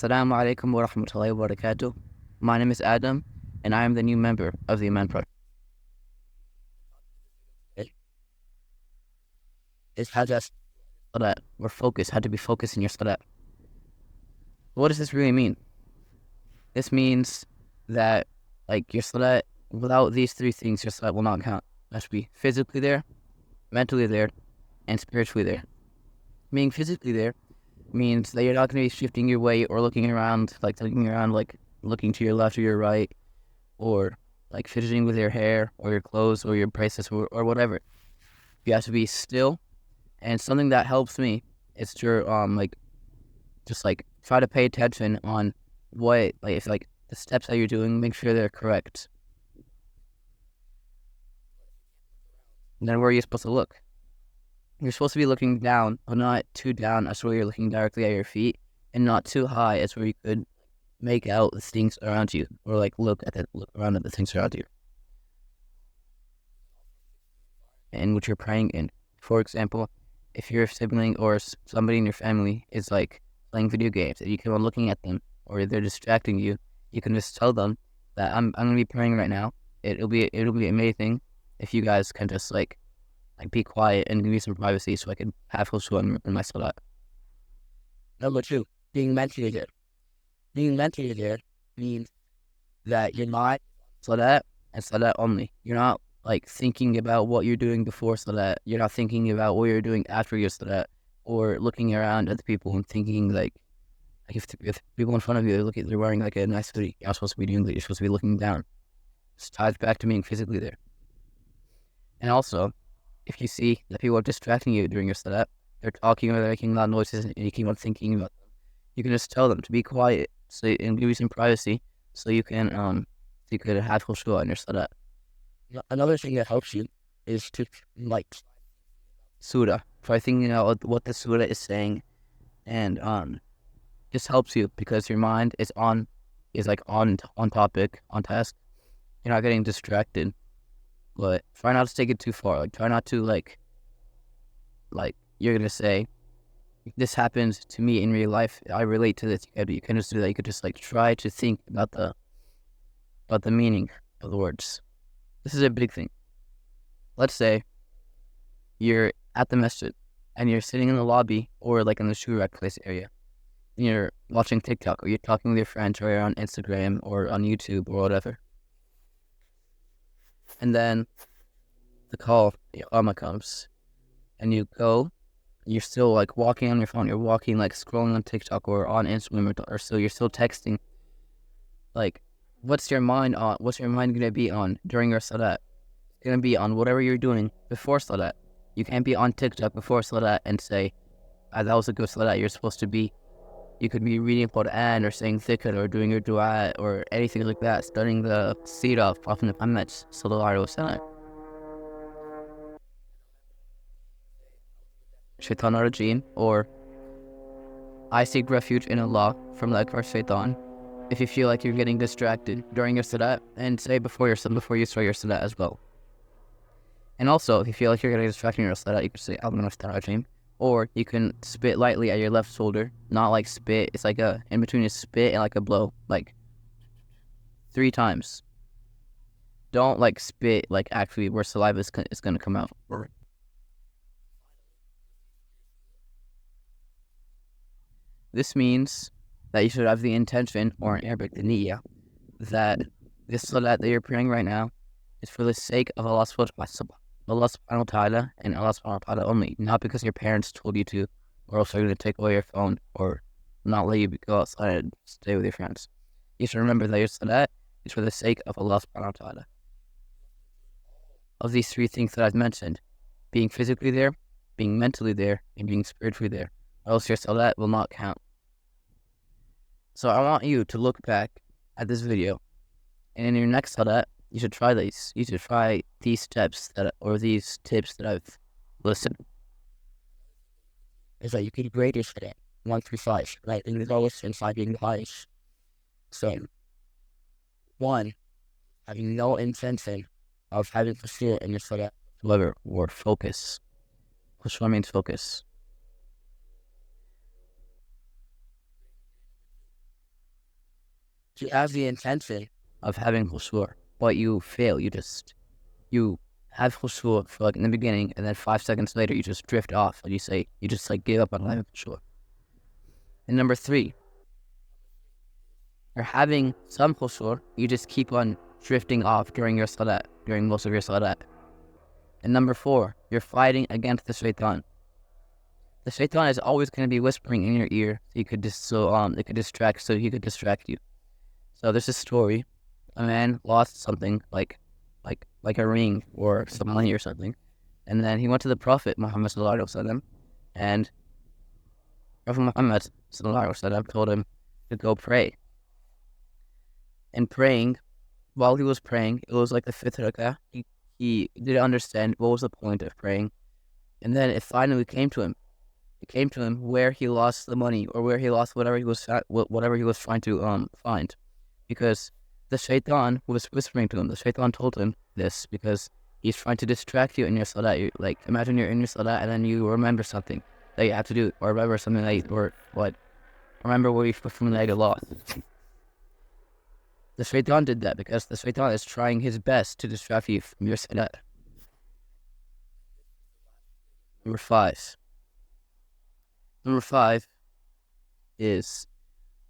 Assalamu alaikum wa rahmatullahi wa barakatuh. My name is Adam, and I am the new member of the Iman Project. It's how to salat or focus, how to be focused in your salat. What does this really mean? This means that, like, your salat, without these three things, your salat will not count. It has to be physically there, mentally there, and spiritually there. Being physically there means that you're not going to be shifting your weight or looking around, like looking to your left or your right, or like fidgeting with your hair or your clothes or your bracelets or whatever. You have to be still, and something that helps me is to just try to pay attention on what if the steps that you're doing, make sure they're correct. And then where are you supposed to look? You're supposed to be looking down, but not too down as where you're looking directly at your feet, and not too high as where you could make out the things around you, or look around at the things around you, and what you're praying in. For example, if your sibling or somebody in your family is playing video games and you keep on looking at them, or they're distracting you, you can just tell them that I'm gonna be praying right now. It'll be amazing if you guys can just be quiet and give me some privacy so I can have khushu in my salat. Number two, being mentally there. Being mentally there means that you're not salat and salat only. You're not thinking about what you're doing before salat. You're not thinking about what you're doing after your salat, or looking around at the people and thinking if people in front of you they're wearing a nice hoodie, you're not supposed to be doing that. You're supposed to be looking down. This ties back to being physically there. And also, if you see that people are distracting you during your salat, they're talking or they're making loud noises, and you keep on thinking about them, you can just tell them to be quiet and give you some privacy so you can have khushu in your salat. Another thing that helps you is to surah. Try thinking out what the surah is saying, and this helps you because your mind is on topic, on task. You're not getting distracted, but try not to take it too far. Try not to you're gonna say, this happens to me in real life, I relate to this. You can just do that. You could just try to think about the meaning of the words. This is a big thing. Let's say you're at the masjid and you're sitting in the lobby or in the shurak place area, and you're watching TikTok, or you're talking with your friends, or you're on Instagram or on YouTube or whatever. And then the call, the Iqamah comes, and you go. You're still walking on your phone. You're walking scrolling on TikTok or on Instagram, or so you're still texting. What's your mind on? What's your mind gonna be on during your salat? It's gonna be on whatever you're doing before salat. You can't be on TikTok before salat and say, that was a good salat. You could be reading Quran or saying dhikr or doing your dua or anything like that, studying the seerah of Prophet Muhammad sallallahu alaihi wasallam. Shaitan ar-Rajim, or I seek refuge in Allah from the accursed shaitan. If you feel like you're getting distracted during your salat, and say before you start your salat as well. And also, if you feel like you're getting distracted in your salat, you can say A'udhu billahi minash shaitanir rajim, or you can spit lightly at your left shoulder. Not spit, it's in between a spit and a blow, 3 times. Don't spit actually where saliva is going to come out. This means that you should have the intention, or in Arabic, the niyyah, that this salat that you're praying right now is for the sake of Allah subhanahu wa ta'ala and Allah subhanahu wa ta'ala only, not because your parents told you to, or else they're going to take away your phone or not let you go outside and stay with your friends. You should remember that your salat is for the sake of Allah subhanahu wa ta'ala. Of these 3 things that I've mentioned, being physically there, being mentally there, and being spiritually there, or else your salat will not count. So I want you to look back at this video, and in your next salat, you should try these. You should try these steps or these tips that I've listed. Is that you can grade your salat 1 through 5, in the lowest and 5 being the highest. So 1, having no intention of having khushu in your salat whatsoever, or focus. Khushu means focus. You have the intention of having khushu', but you fail. You have khushu' for like in the beginning, and then 5 seconds later you just drift off, and you just like give up on having khushu'. And number 3, you're having some khushu', you just keep on drifting off during your salat, during most of your salat. And number 4, you're fighting against the shaitan. The shaitan is always going to be whispering in your ear, so he could distract you. So there's a story: a man lost something like a ring or some money or something, and then he went to the Prophet Muhammad sallallahu alaihi wasallam, and Prophet Muhammad sallallahu alaihi wasallam told him to go pray. And praying, while he was praying, it was like the 5th rak'ah. He didn't understand what was the point of praying, and then it finally came to him. It came to him where he lost the money, or where he lost whatever he was trying to find, because the shaitan was whispering to him. The shaitan told him this because he's trying to distract you in your salat. Like, imagine you're in your salat and then you remember something that you have to do, or remember something remember something that you lost. The shaitan did that because the shaitan is trying his best to distract you from your salat. Number 5 is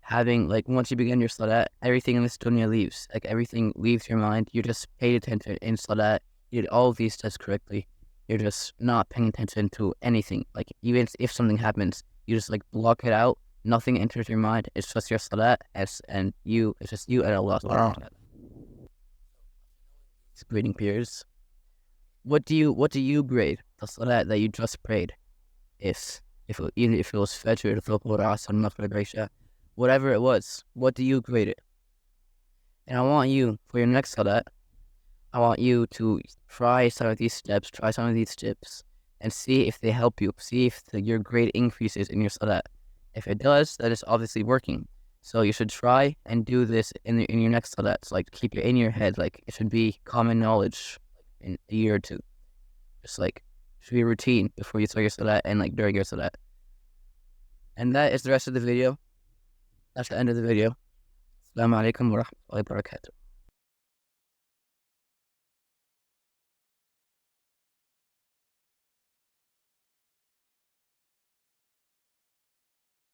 having, like, once you begin your salat, everything in this dunya leaves. Like, everything leaves your mind. You just paid attention in salat. You did all of these steps correctly. You're just not paying attention to anything. Like, even if something happens, you just, like, block it out. Nothing enters your mind. It's just your salat, it's just you and Allah. It's grading peers. What do you grade the salat that you just prayed? Even if it was Fajr, Dhuhr, Asr, Maghrib, Isha, whatever it was, what do you grade it? And I want you, for your next salat, I want you to try some of these steps, and see if they help you. See if your grade increases in your salat. If it does, that is obviously working. So you should try and do this in your next salats. Like, keep it in your head. Like, it should be common knowledge in a year or two. Just like, it should be a routine before you start your salat and like during your salat. And that is the rest of the video. That's the end of the video. Assalamu alaikum wa rahmatullahi wa barakatuh.